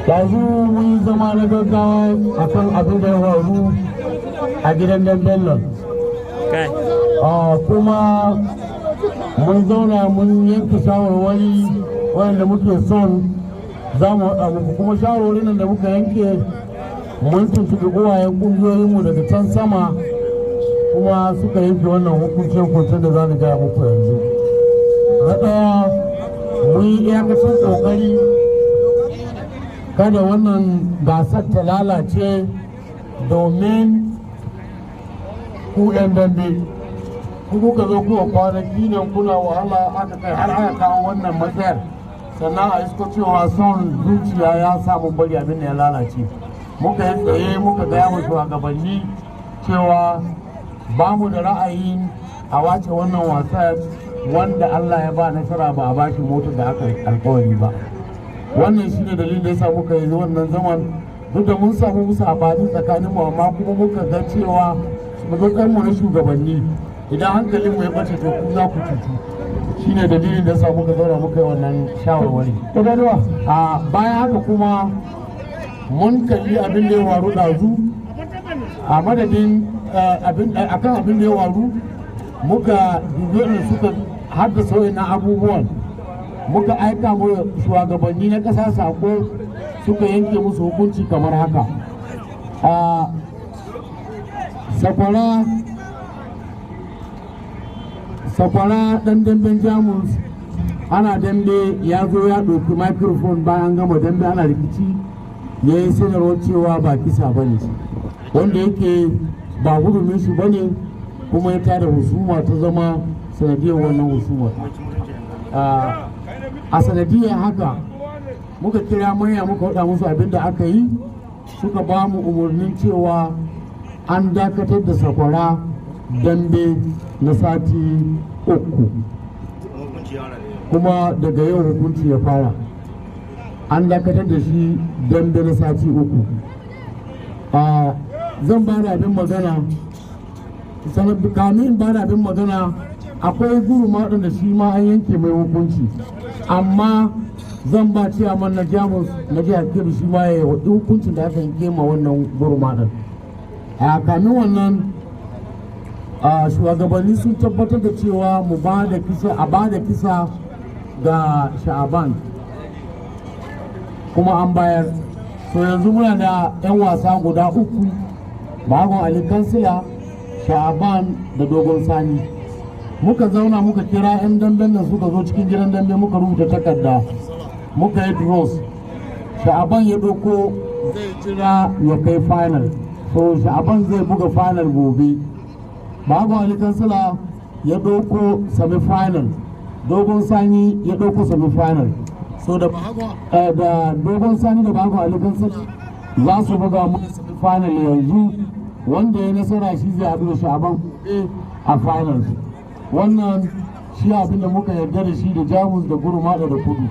yanzu mun zama na gaggawa akan abin da ya faru a gidan Damben nan. Kuma mun zauna mun yanke shawarwari wanda muke son za mu haɗa muku, kuma shawarwarin nan da muka yanke mun tuntuɓi uwayen ƙungiyoyinmu daga can sama kuma suka yanke wannan hukuncin da za mu gaya muku yanzu. Na ɗaya, mun yi iyakacin ƙoƙari kada wannan gasar ta lalace domin ku 'yan dambe kuka zo kuwa kwanaki nan kuna wahala aka kai har aka kawo wannan matsayar, sannan a isko cewa son zuciya ya samu bari abin da ya lalace. Muka yi tsaye muka gaya mu shugabanni cewa ba mu da ra'ayin a wace wannan wasa wanda Allah ya ba nasara ba a bashi motar da aka alkawari ba. Wannan shi ne dalilin da ya sa muka yi wannan zaman, duk da mun samu musu abadi tsakanin mu, amma kuma muka ga cewa matsayin mu na shugabanni idan hankalin mu ya bace to ku za ku cutu. Shi ne dalilin da ya sa muka zauna muka yi wannan shawarwari. A bayan haka kuma mun kalli abin da ya waru ɗazu a madadin akan abin da ya waru muka dubi suka haddasa wayannan abubuwan, muka aika mu shugabanni na ƙasa sako suka yanke musu hukunci kamar haka. Sakwara ɗan damben Jamus ana dambe ya zo ya ɗauki microphone bayan gama dambe ana rikici, ya yi sanarwar cewa ba kisa ba ne, wanda yake ba hurumin shi ba ne, kuma ya tada husuma ta zama sanadiyar wannan husumar. A sanadiyar haka muka kira manya muka faɗa musu abin da aka yi, suka ba mu umarnin cewa an dakatar da sakwara dambe na sati 3, kuma daga yau hukunci ya fara. An dakatar da shi dambe na sati 3. Zan ba da abin magana, kamin ba da abin magana akwai guruma waɗanda shi ma an yanke mai hukunci, amma zan ba ciyaman na Jamus na jihar Kebbi shi ma ya yi hukuncin da aka yanke ma wannan guruma ɗin. Kamin wannan shugabanni sun tabbatar da cewa mu ba da kisa, a ba da kisa ga Sha'aban, kuma an bayar. So yanzu muna da 'yan wasa guda 3, Bahagon Alkansila, Sha'aban da Dogon Sani. Muka zauna muka kira 'yan damben nan suka zo cikin gidan dambe, muka rubuta takarda, muka yi draws. Sha'aban ya ɗauko zai jira ya kai final, so Sha'aban zai buga final gobe. Bahagon Alkansila ya ɗauko semi final, Dogon Sani ya ɗauko semi final. So da Dogon Sani da Bahagon Alkansila za su buga mu semi final yanzu, wanda ya nasara shi zai haɗu da Sha'aban a finals. Wannan shi abin da muka yarda da shi da Jamus da Gurmada da Kudu,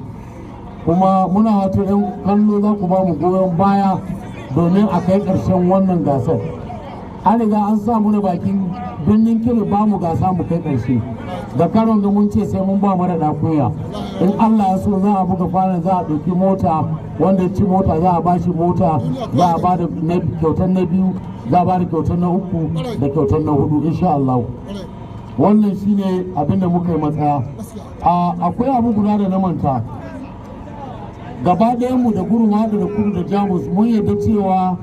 kuma muna wato 'yan kallo za ku ba mu goyon baya domin a kai ƙarshen wannan gasar. An riga an sa mu da bakin birnin Kebbi ba mu gasa mu kai ƙarshe, da karon da mun ce sai mun ba mara ɗakuya. In Allah ya so za a buga final, za a ɗauki mota, wanda ya ci mota za a bashi mota, za a ba da kyautar na 2, za a ba da kyautar na 3 da kyautar na 4 insha Allah. Wannan shine abin da muka yi matsaya. Akwai abu guda da na manta, gaba mu da Gurmada da Kudu da Jamus mun yarda cewa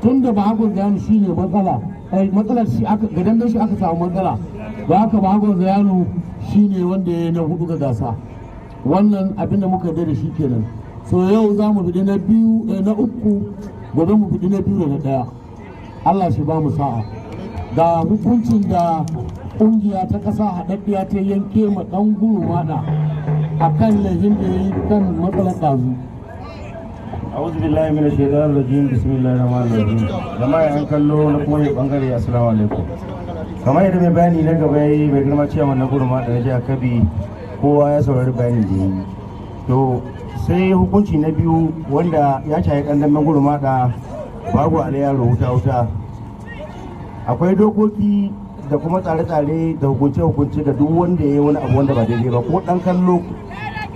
tun da Bahagon Zayanu shine matsala, matsalar shi aka gadan shi aka samu matsala, da haka Bahagon Zayanu shine wanda ya yi na 4 ga gasa. Wannan abin da muka yarda da shi kenan. So yau za mu bidi na 2 na 3, gobe mu bidi na 2 da na 1. Allah shi ba mu sa'a. Ga hukuncin da ƙungiya ta ƙasa haɗaɗɗiya ta yanke ma ɗan Gurmada a kan lahin da ya yi kan matsalar ɗazu. A'udhu billahi minash shaitanir rajim, bismillahir rahmanir rahim. Jama'a yan kallo na kuma bangare, assalamu alaikum. Kamar yadda mai bayani na gaba yayi mai girma cewa na Gurmada da jihar Kebbi, kowa ya saurari bayanin da yayi. To sai hukunci na biyu wanda ya shahi ɗan damben Gurmada, babu alayaro wuta. Akwai dokoki da kuma tsare-tsare da hukunce-hukunce ga duk wanda ya yi wani abu wanda ba daidai ba, ko ɗan kallo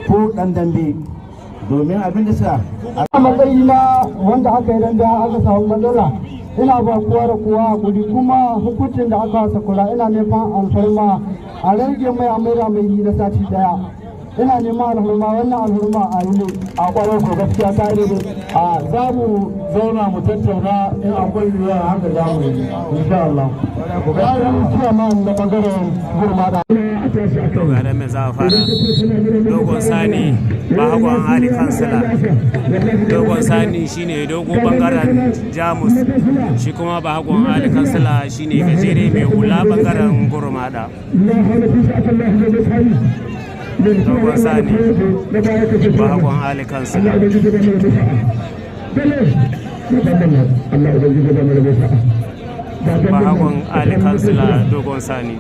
ko ɗan dambe. domin abin da sa a matsayi na wanda aka yi da aka samu matsala ina ba kowa da kowa hakuri kuma hukuncin da aka wasa kula ina neman alfarma a rage mai amira mai yi na sati daya ina neman alfarma wannan alfarma a yi ne a kwarar ko gaskiya ta yi a za mu zauna mu tattauna in akwai yiwuwa haka za mu yi insha Allah bayan cewa ma da bangaren gurmada to ga da mai za a fara dogon sani bahagon alkansila dogon sani shine dogo bangaren jamus shi kuma bahagon alkansila shine gajere mai hula bangaren gurmada dogon sani bahagon alkansila bahagon alkansila dogon sani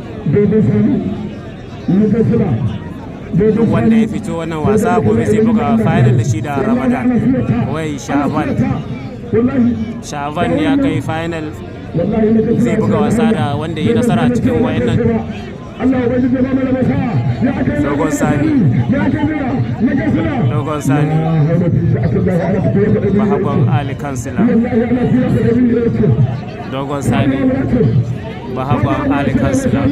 duk wanda ya fito wannan wasa gobe zai buga final da shi da Ramadan wai Sha'aban ya kai final zai buga wasa da wanda ya nasara cikin wayannan dogon sani bahagon alkansila dogon sani bahagon alkansila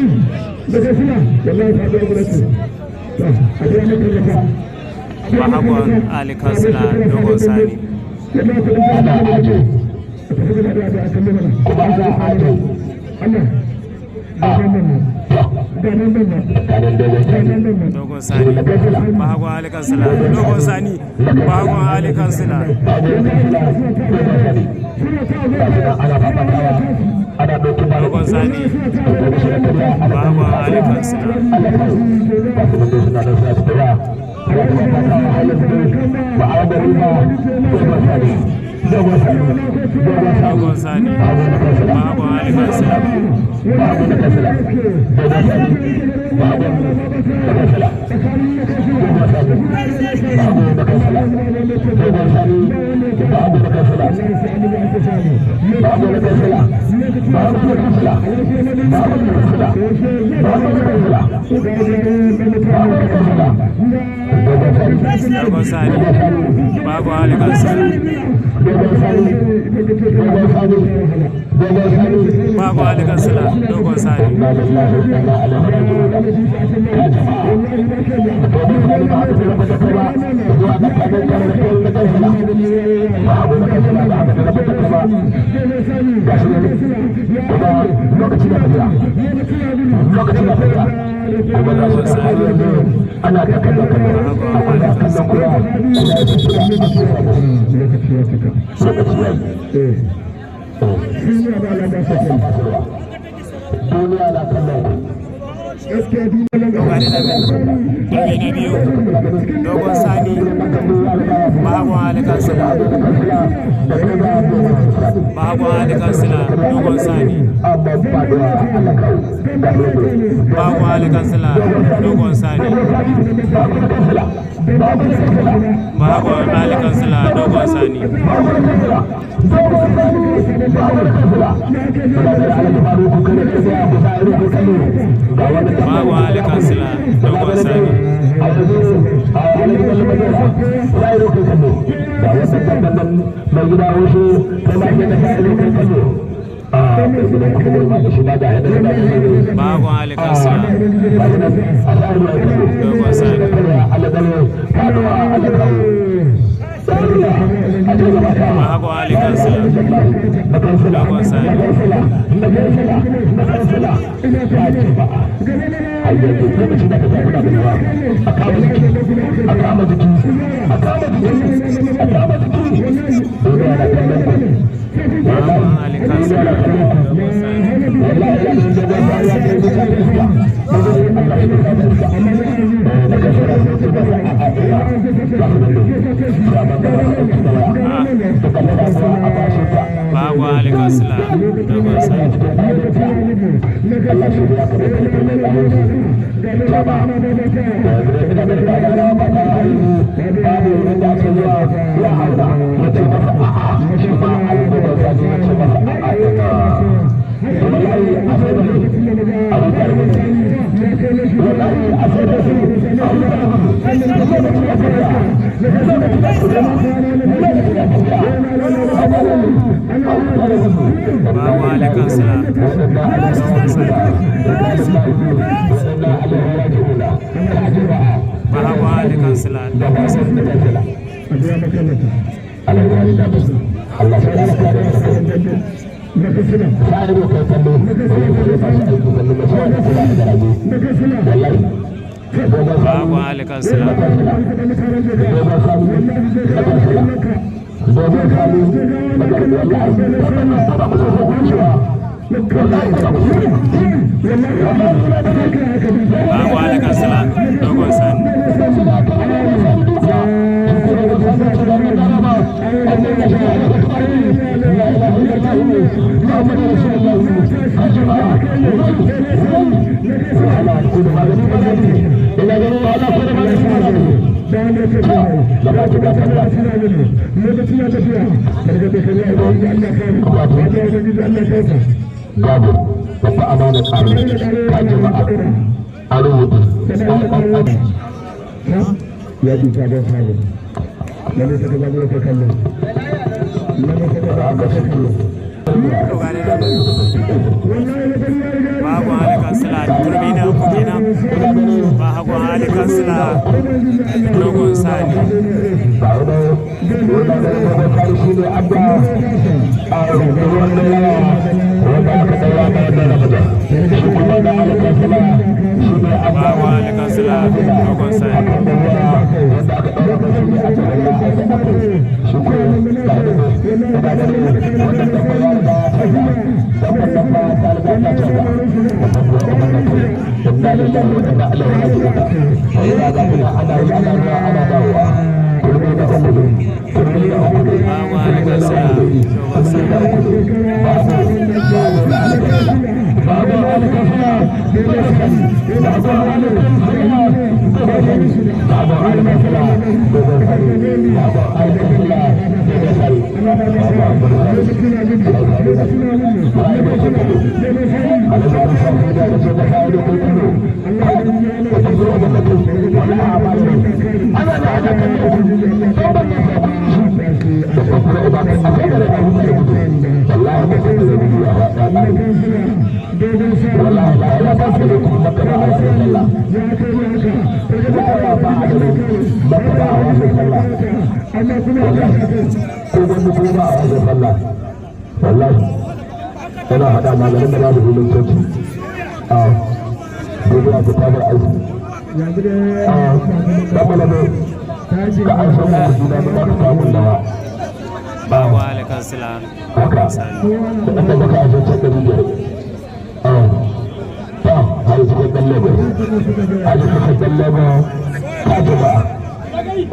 bahagon alkansila dogon sani dogon sani bahagon alkansila dogon sani bahagon alkansila dogon sani bahagon alkansila dogon sani bahagon alkansila dogon sani bahagon alkansila bahagon alkansila dogon sani dogon sani bahagon alkansila bahagon alkansila dogon sani bahagon alkansila dogon sani bahagon alkansila dogon sani bahagon alkansila dogon sani bahagon alkansila dogon sani bahagon alkansila dogon sani bahagon alkansila dogon sani Bahagon Alkansila Dogon Sani. Bahagon Alkansila Dogon Sani. Bahagon Alkansila Bahagon Alkansila Dogon Sani. Babu, bapak amanat arus, jemaah, arus, ya bisa ada sahaja. Lalu kita baru berkali. Bahagon Alkansila turmi na uku kenan. Bahagon Alkansila Dogon Sani. Bahagon Alkansila Dogon Sani. Ana hada maganin da babu hulun coci a gobe a fita da aiki a ɗanɓala ne ka an san da juna da ba ka samun dawa Bahagon Alkansila Dogon Sani. da ɗan da baka a zancen da biyar ta hari cikin ɗan lagos hari cikin ɗan lagos ka ji ba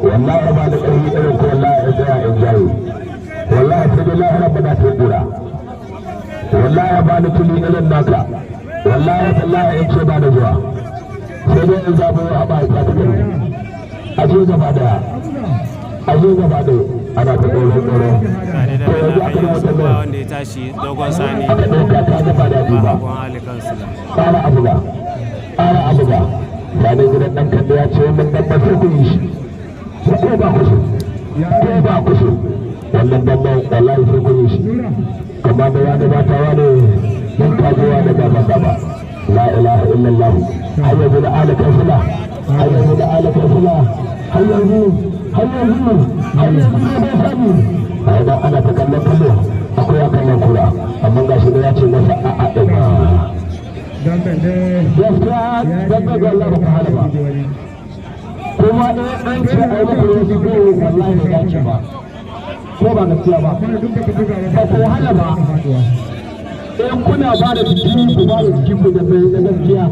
wallahi ba da ƙarfi irin ko wallahi ya tsaya in jaye wallahi sai dai lahira ba na ta ƙura wallahi ba ni tuni irin naka wallahi tallahi in ce ba da zuwa sai dai in zabo a ba ta gari aje gaba da ana ta tsoro Tare da bana hanyar suba wanda ya tashi Dogon Sani aka ɗauka ta gaba da ba Bahagon Alkansila. ƙara abuga ba ne gidan ɗan kanda ya ce wannan ɗan ba sai ku yi shi ko ba kushe wannan ɗan ba wallahi sai ku yi shi amma da wani ba ta wani mun kajewa da ba masa ba la ilaha illallah hayya da alakan sula hayya da alakan sula hayya ana ta kallon kallo akwai ya kallon kura amma ga shi da ya ce masa a'a ɗin gaskiya dabba ga Allah ba hala ba kuma an ce a yi muku wasu biyu wallahi da dace ba ko ba gaskiya ba ba ko hala ba in kuna ba da jiki ku ba da jiki ku da gaskiya